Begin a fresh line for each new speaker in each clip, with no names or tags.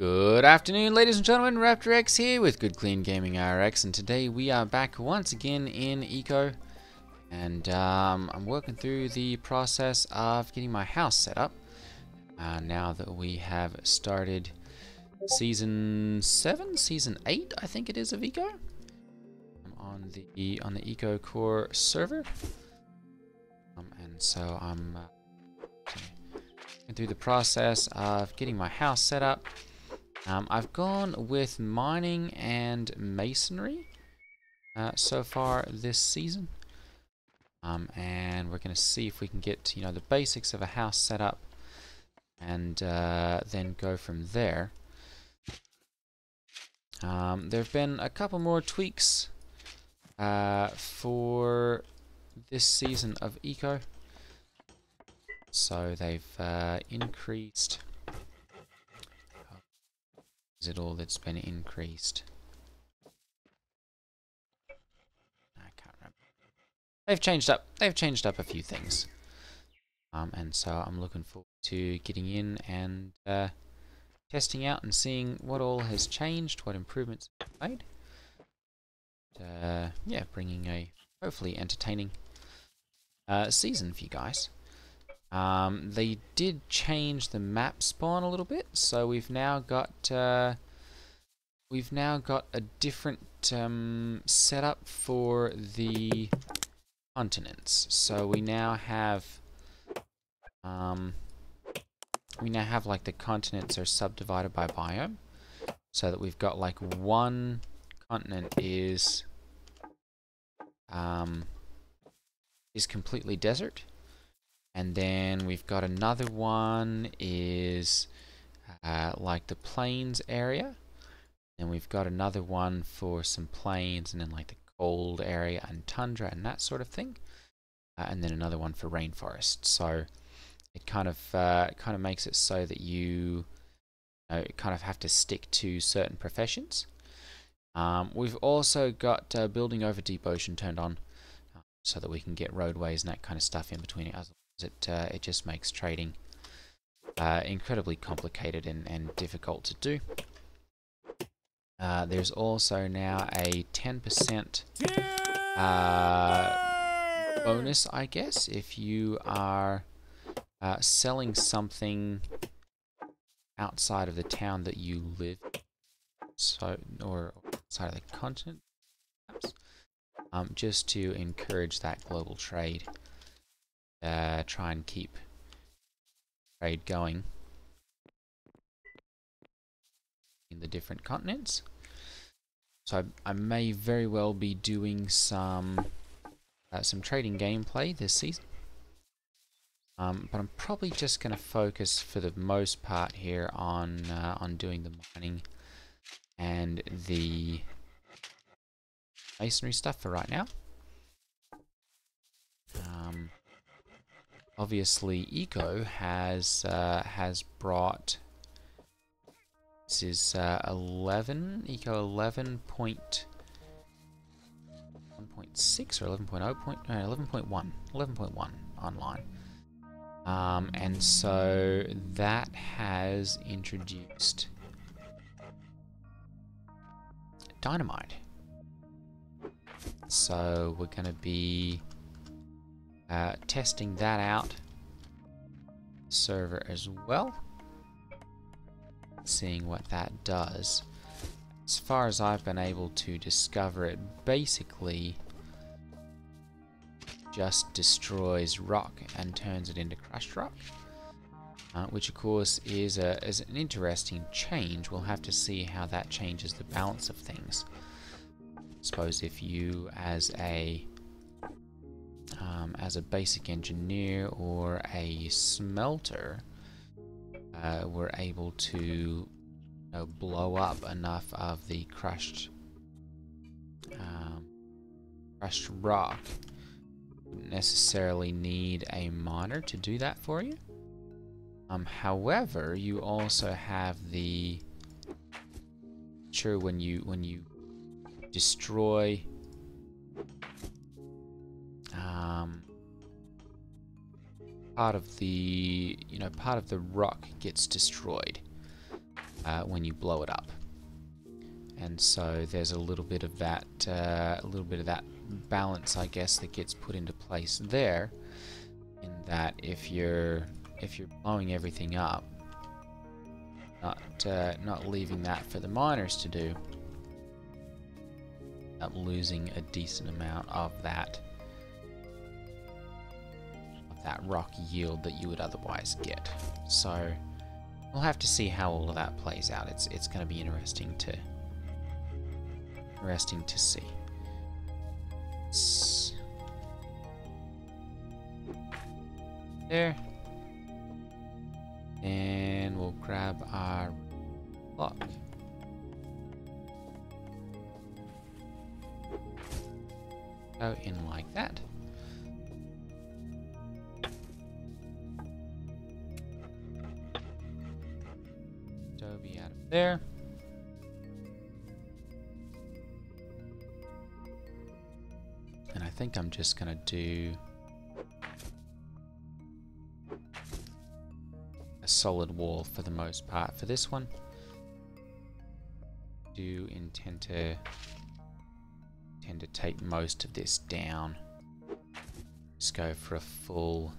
Good afternoon, ladies and gentlemen. Raptor X here with Good Clean Gaming RX, and today we are back once again in Eco, and I'm working through the process of getting my house set up. Now that we have started season 7, season 8, I think it is, of Eco. I'm on the EcoCore server, and so I'm going through the process of getting my house set up. I've gone with mining and masonry so far this season, and we're going to see if we can get the basics of a house set up, and then go from there. There have been a couple more tweaks for this season of Eco, so they've increased. Is it all that's been increased? I can't remember. They've changed up a few things, and so I'm looking forward to getting in and testing out and seeing what all has changed, what improvements have been made. Yeah, bringing a hopefully entertaining season for you guys. They did change the map spawn a little bit, so we've now got a different setup for the continents. So we now have like the continents are subdivided by biome, so that we've got like one continent is completely desert. And then we've got another one is like the plains area. And we've got another one for some plains and then like the cold area and tundra and that sort of thing. And then another one for rainforest. So it kind of makes it so that you kind of have to stick to certain professions. We've also got building over deep ocean turned on, so that we can get roadways and that kind of stuff in between it. It just makes trading incredibly complicated and difficult to do. There's also now a 10% bonus, I guess, if you are selling something outside of the town that you live, or outside of the continent, perhaps, just to encourage that global trade. Try and keep trade going in the different continents. So I may very well be doing some trading gameplay this season, but I'm probably just going to focus for the most part here on doing the mining and the masonry stuff for right now. Obviously, Eco has brought, this is 11, Eco 11.1.6 or 11.1 online, and so that has introduced dynamite. So we're going to be testing that out server as well, seeing what that does. As far as I've been able to discover, it basically just destroys rock and turns it into crushed rock, which of course is an interesting change. We'll have to see how that changes the balance of things. I suppose if you as a basic engineer or a smelter were able to blow up enough of the crushed rock, wouldn't necessarily need a miner to do that for you. However, you also have the when you destroy part of the rock gets destroyed. when you blow it up. And so there's a little bit of that balance, I guess, that gets put into place there. In that, if you're blowing everything up, not leaving that for the miners to do, up losing a decent amount of that rock yield that you would otherwise get. So we'll have to see how all of that plays out. It's going to be interesting to see. There. And we'll grab our block. Go in like that. Adobe out of there. And I think I'm just gonna do a solid wall for the most part for this one. Do intend to take most of this down. Just go for a full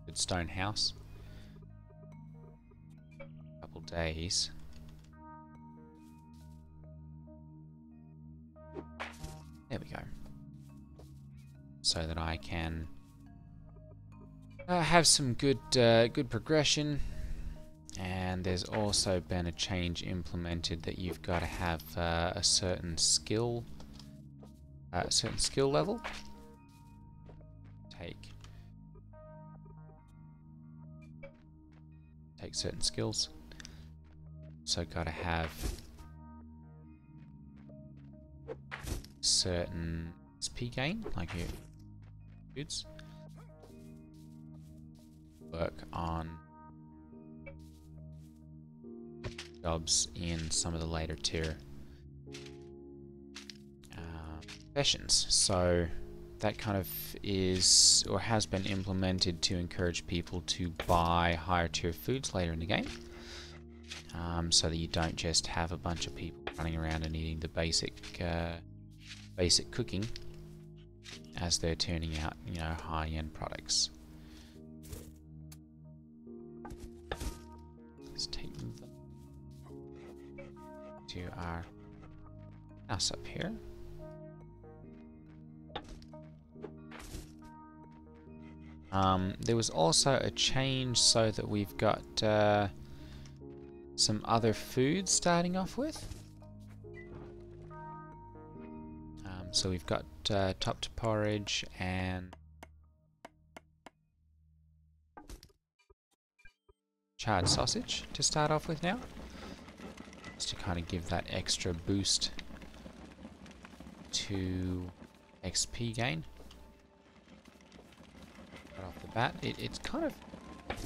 good stone house. Couple days. There we go. So that I can have some good progression. And there's also been a change implemented that you've got to have a certain skill level. Take certain skills. So got to have certain XP gain, like your goods. Work on jobs in some of the later tier professions. So that kind of is, or has been implemented to encourage people to buy higher tier foods later in the game, so that you don't just have a bunch of people running around and eating the basic cooking as they're turning out, you know, high-end products. Let's take them to our house up here. There was also a change so that we've got some other foods starting off with. So we've got topped porridge and charred sausage to start off with now, just to kind of give that extra boost to XP gain. Right off the bat, it's kind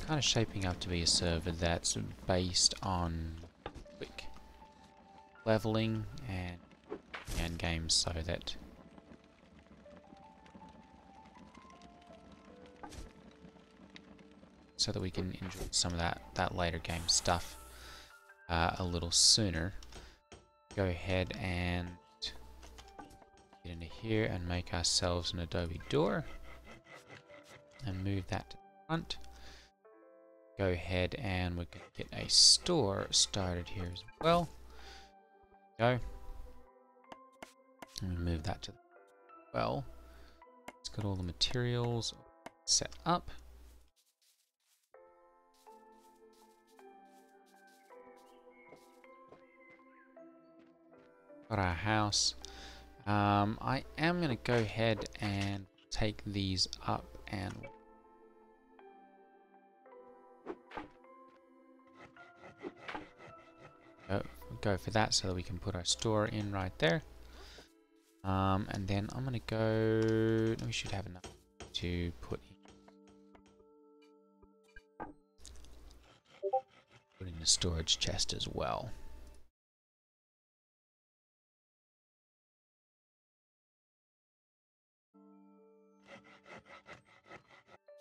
of shaping up to be a server that's based on quick leveling and end games, so that we can enjoy some of that later game stuff a little sooner. Go ahead and get into here and make ourselves an adobe door and move that to the front. Go ahead and we're going to get a store started here as well. Go. And move that to the well. It's got all the materials set up. Got our house. I am going to go ahead and take these up and go for that so that we can put our store in right there. And then I'm going to go... We should have enough to put in the storage chest as well.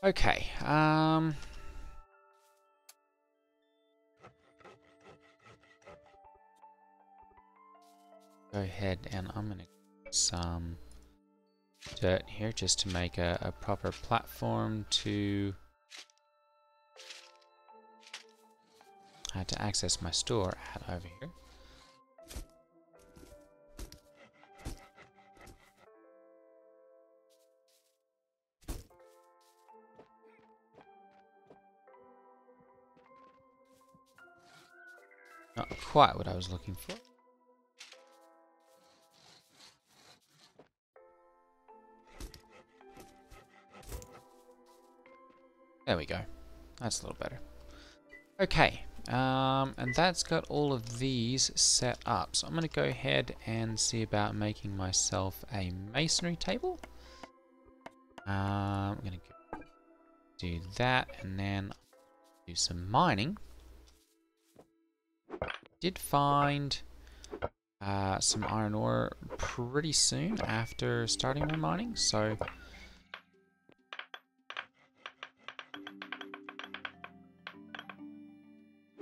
Okay, go ahead and I'm gonna put some dirt here just to make a proper platform to access my store at over here. Not quite what I was looking for. There we go. That's a little better. Okay, and that's got all of these set up. So I'm going to go ahead and see about making myself a masonry table. I'm going to do that and then do some mining. Did find some iron ore pretty soon after starting my mining, so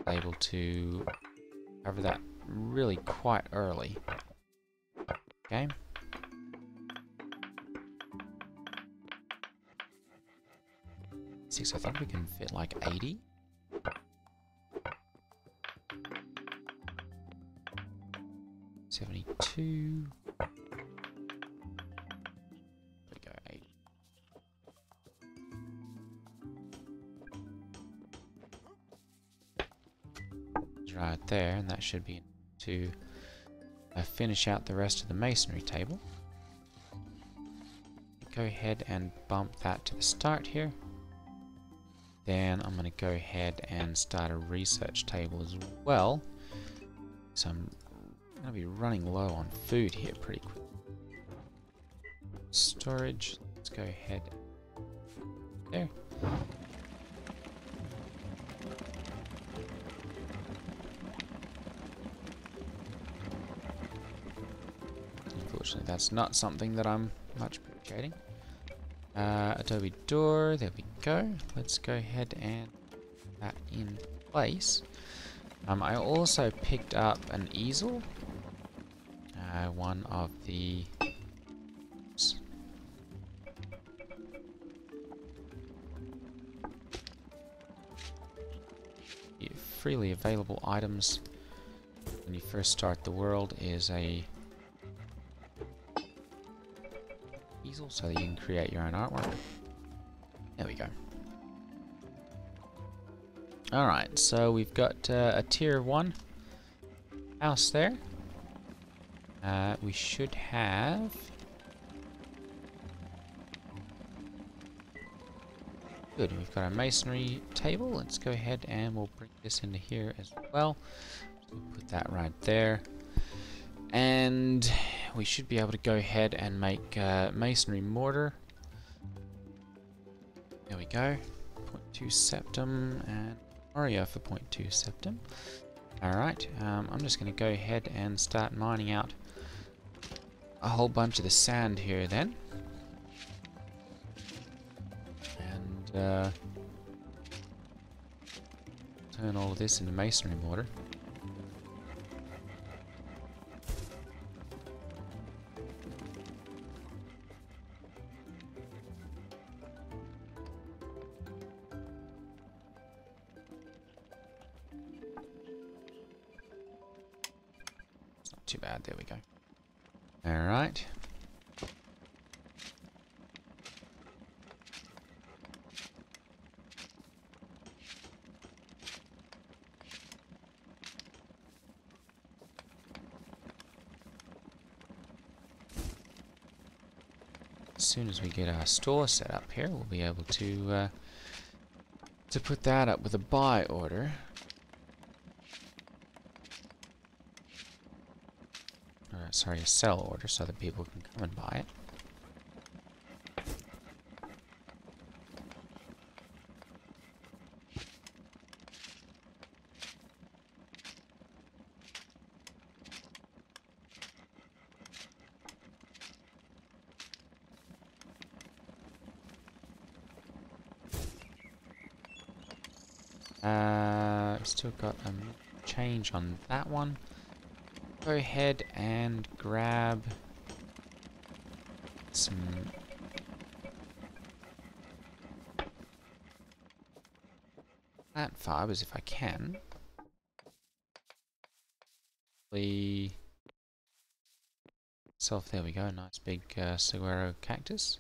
able to cover that really quite early. Okay. I think we can fit like 80. $72. There we go, 80. Right there, and that should be to finish out the rest of the masonry table. Go ahead and bump that to the start here. Then I'm going to go ahead and start a research table as well. So I'm going to be running low on food here pretty quick. Storage, let's go ahead there. Unfortunately, that's not something that I'm much appreciating. Adobe door, there we go. Let's go ahead and put that in place. I also picked up an easel. One of the freely available items when you first start the world is a easel so that you can create your own artwork. There we go. Alright, so we've got a tier 1 house there. We should have good, we've got a masonry table. Let's go ahead and we'll bring this into here as well. So we'll put that right there. And we should be able to go ahead and make masonry mortar. There we go. 0.2 septum and aria for 0.2 septum. Alright, I'm just going to go ahead and start mining out a whole bunch of the sand here then. And turn all of this into masonry mortar. Too bad, there we go. Alright. As soon as we get our store set up here, we'll be able to put that up with a buy order. Sorry, a sell order so that people can come and buy it. Still got a change on that one. Go ahead and grab some plant fibers if I can. There we go, nice big saguaro cactus.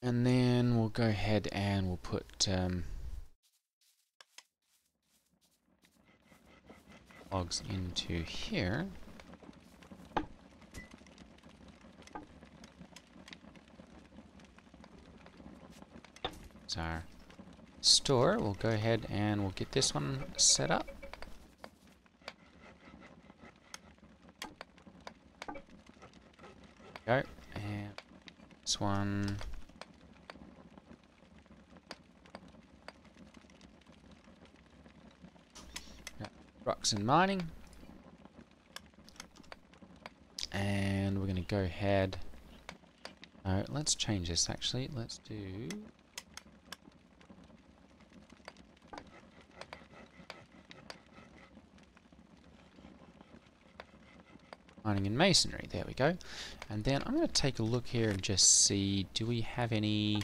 And then we'll go ahead and we'll put logs into here. It's our store. We'll go ahead and we'll get this one set up. Go. And this one. Rocks and mining. And we're going to go ahead. Let's change this actually. Let's do. Mining and masonry. There we go. And then I'm going to take a look here and just see. Do we have any.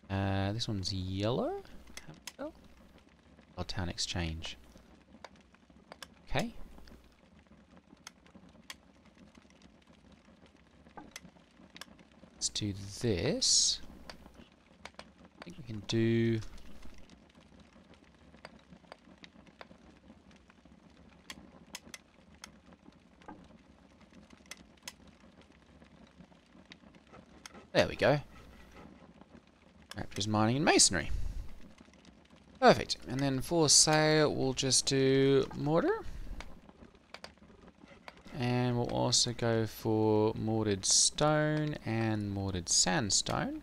This one's yellow. Town exchange. Okay. Let's do this. I think we can do. There we go. Raptor's mining and masonry. Perfect. And then for sale, we'll just do mortar. And we'll also go for mortared stone and mortared sandstone.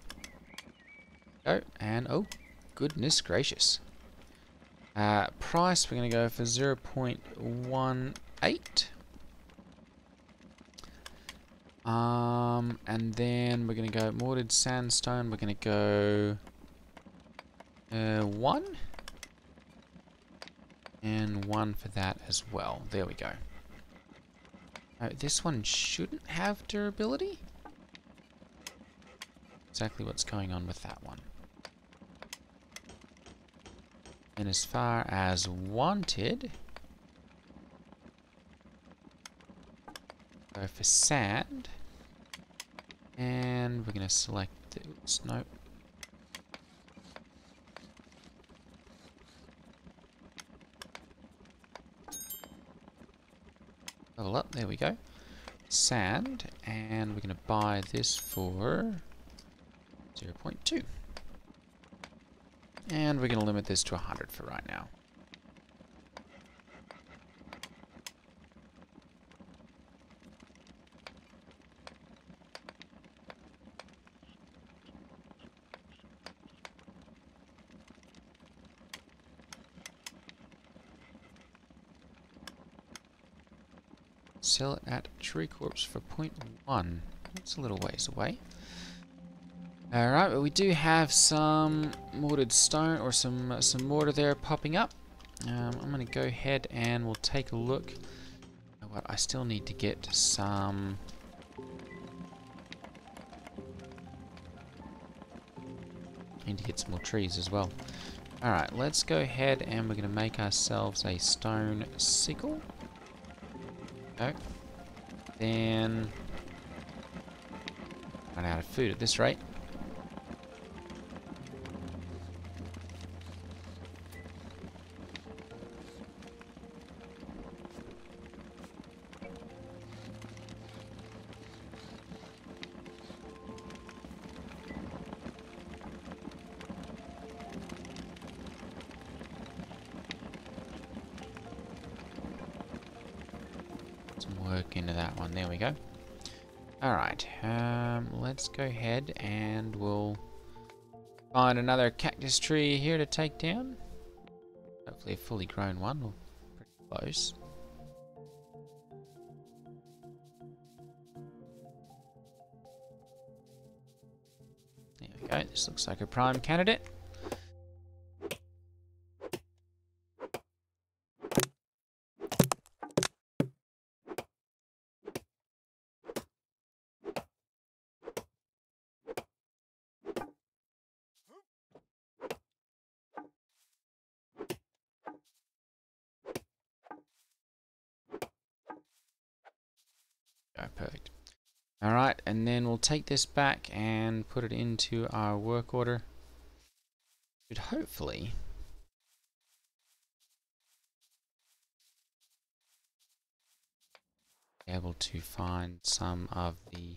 Go. And, oh, goodness gracious. Price, we're going to go for 0.18. And then we're going to go mortared sandstone. We're going to go 1. And 1 for that as well. There we go. This one shouldn't have durability. Exactly what's going on with that one. And as far as wanted, go for sand. And we're going to select the, oops, no. Level up, there we go. Sand, and we're going to buy this for 0.2. And we're going to limit this to 100 for right now. Sell it at Tree Corps for 0.1. That's a little ways away. Alright, but we do have some mortared stone, or some mortar there popping up. I'm going to go ahead and we'll take a look. You know what, I still need to get some... I need to get some more trees as well. Alright, let's go ahead and we're going to make ourselves a stone sickle. Go. Then... run out of food at this rate. work into that one. There we go. Alright, let's go ahead and we'll find another cactus tree here to take down. Hopefully a fully grown one, or pretty close. There we go, this looks like a prime candidate. Oh, perfect. Alright, and then we'll take this back and put it into our work order. Should hopefully be able to find some of the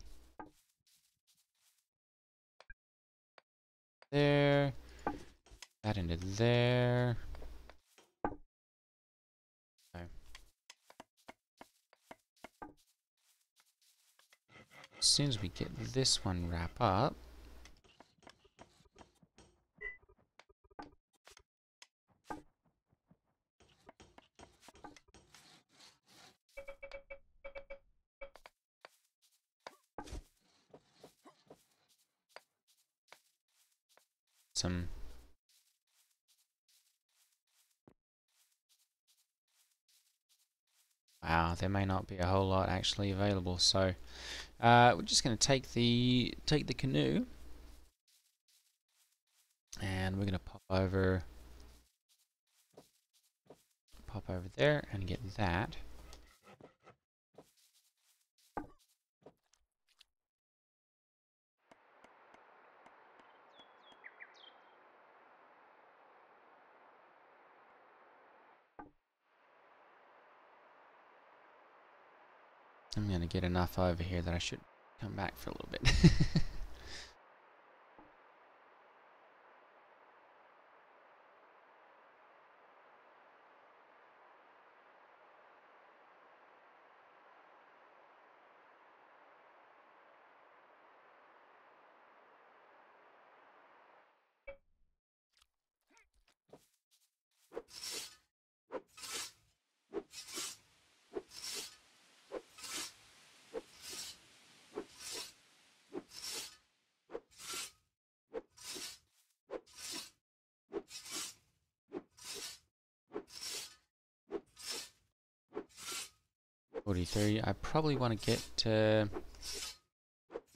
there, that into there. Okay. As soon as we get this one wrap up, some wow, there may not be a whole lot actually available, so we're just going to take the canoe, and we're going to pop over there and get that. I'm going to get enough over here that I should come back for a little bit. I probably want to get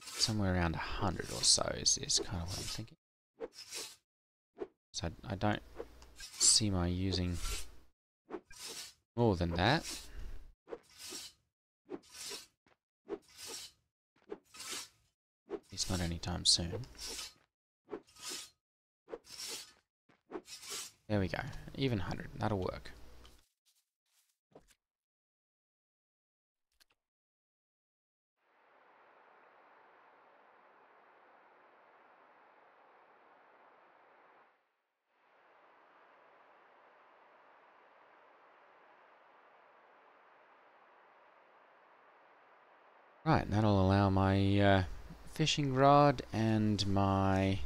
somewhere around 100 or so is kind of what I'm thinking. So I don't see my using more than that. It's not anytime soon. There we go. Even 100. That'll work. Right, that'll allow my fishing rod and my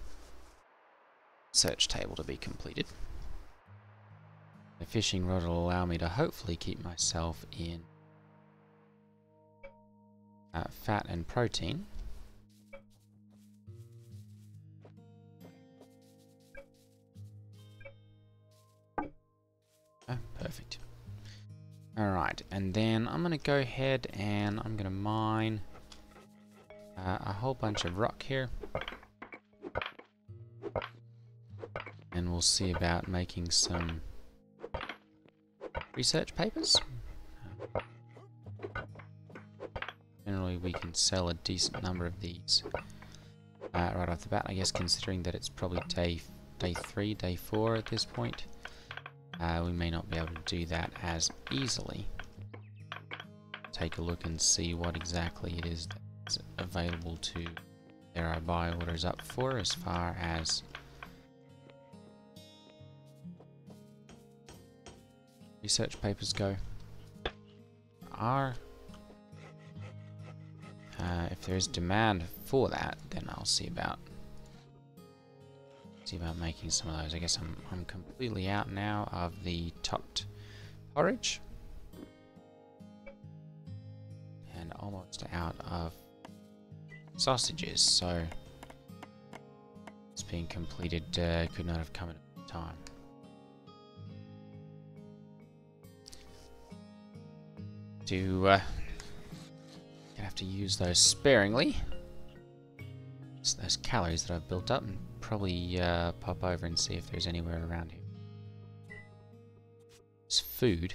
search table to be completed. The fishing rod will allow me to hopefully keep myself in fat and protein. Oh, perfect. Alright, and then I'm going to go ahead and I'm going to mine a whole bunch of rock here. And we'll see about making some research papers. Generally we can sell a decent number of these right off the bat, I guess, considering that it's probably day 3, day 4 at this point. We may not be able to do that as easily. Take a look and see what exactly it is that's available to there our buy orders up for as far as research papers go. Our if there is demand for that, then I'll see about making some of those. I guess I'm completely out now of the topped porridge, and almost out of sausages. So it's being completed. Could not have come at a time. Gonna have to use those sparingly. It's those calories that I've built up, and probably pop over and see if there's anywhere around here. It's food.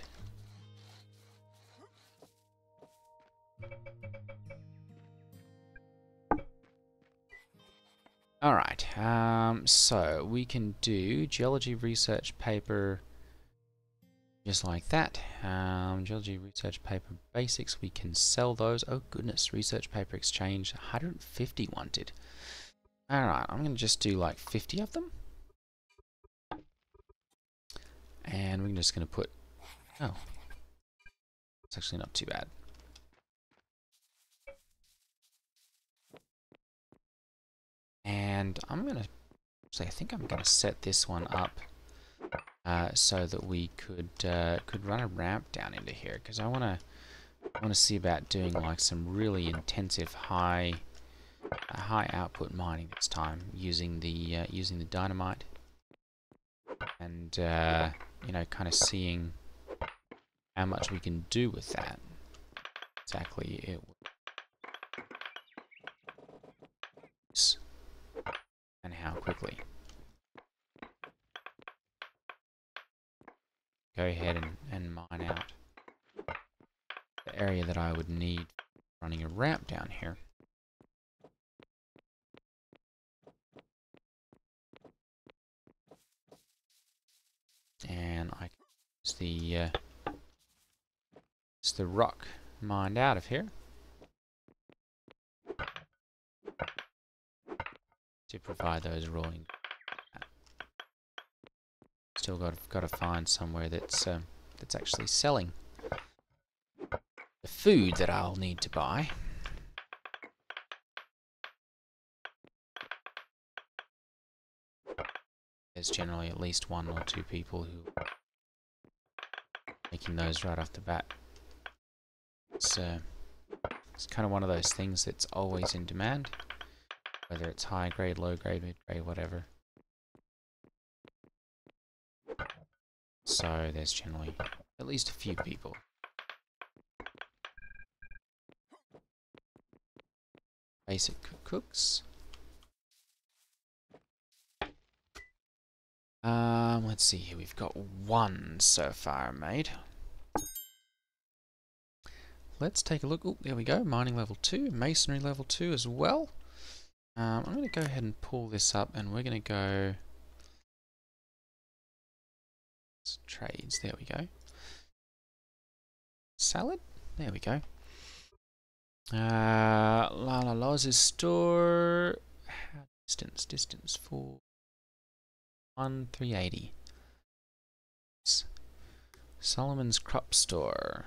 Alright, so we can do geology research paper just like that. Geology research paper basics, we can sell those. Oh goodness, research paper exchange, 150 wanted. Alright, I'm going to just do like 50 of them. And we're just going to put... Oh. It's actually not too bad. And I'm going to... I think I'm going to set this one up so that we could run a ramp down into here, because I want to see about doing like some really intensive high output mining this time, using the dynamite, and you know, kind of seeing how much we can do with that. Exactly, it was, and how quickly. Go ahead and mine out the area that I would need running a ramp down here. And I can use the rock mined out of here to provide those rolling. Still got to find somewhere that's actually selling the food that I'll need to buy. There's generally at least one or two people who are making those right off the bat. It's kind of one of those things that's always in demand, whether it's high grade, low grade, mid grade, whatever. So there's generally at least a few people. Basic cooks. Let's see here. We've got one so far made. Let's take a look. Oh, there we go. Mining level 2, masonry level 2 as well. I'm going to go ahead and pull this up, and we're going to go trades. There we go. Salad. There we go. Lala's store. Distance for 380. Solomon's crop store.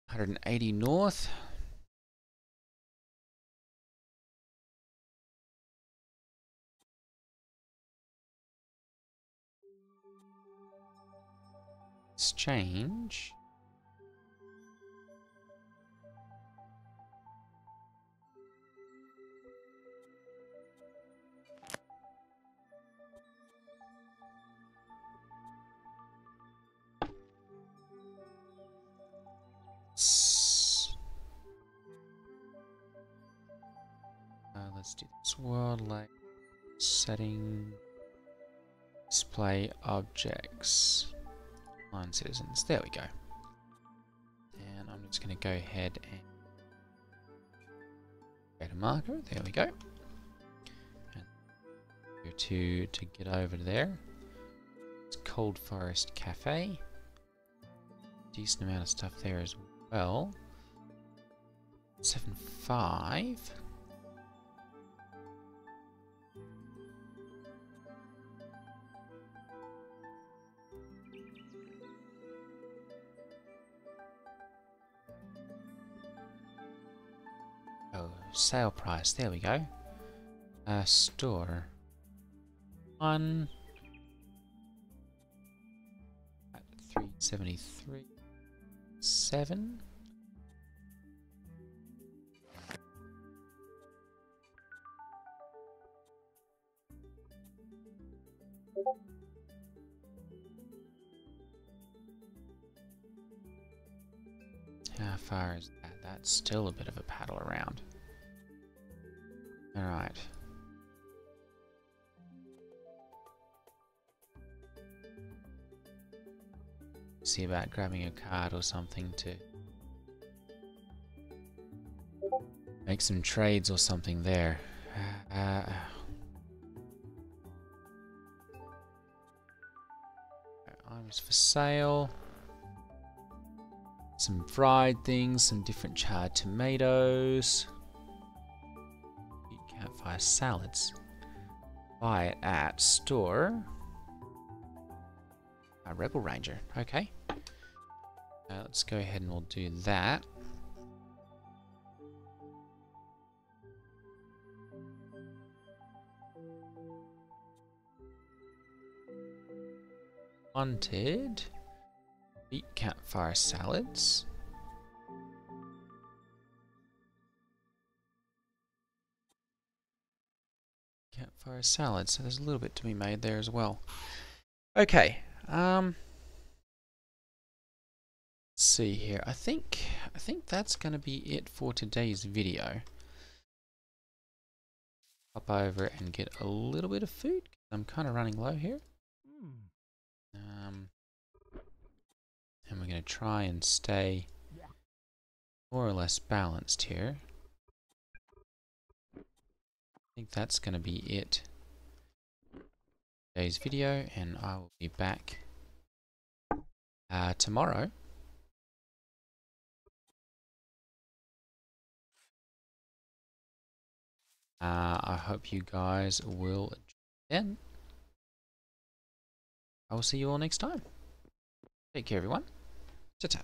180 north. Exchange. Let's do this. World like setting, display objects, line citizens. There we go. And I'm just going to go ahead and create a marker. There we go. And go to get over there. It's Cold Forest Cafe. Decent amount of stuff there as well. 7.5. sale price. There we go. Store. 1 at 373. 7. How far is that? That's still a bit of a paddle around. Alright. See about grabbing a card or something to make some trades or something there. Items for sale. Some fried things, some different charred tomatoes. Campfire salads. Buy it at store. A Rebel Ranger. Okay. Let's go ahead and we'll do that. Wanted. Eat campfire salads. Campfire salads. So there's a little bit to be made there as well. Okay. Let's see here. I think that's going to be it for today's video. Hop over and get a little bit of food. I'm kind of running low here. And we're going to try and stay more or less balanced here. I think that's going to be it for today's video, and I will be back tomorrow. I hope you guys will join in. I will see you all next time. Take care, everyone. Ta-ta.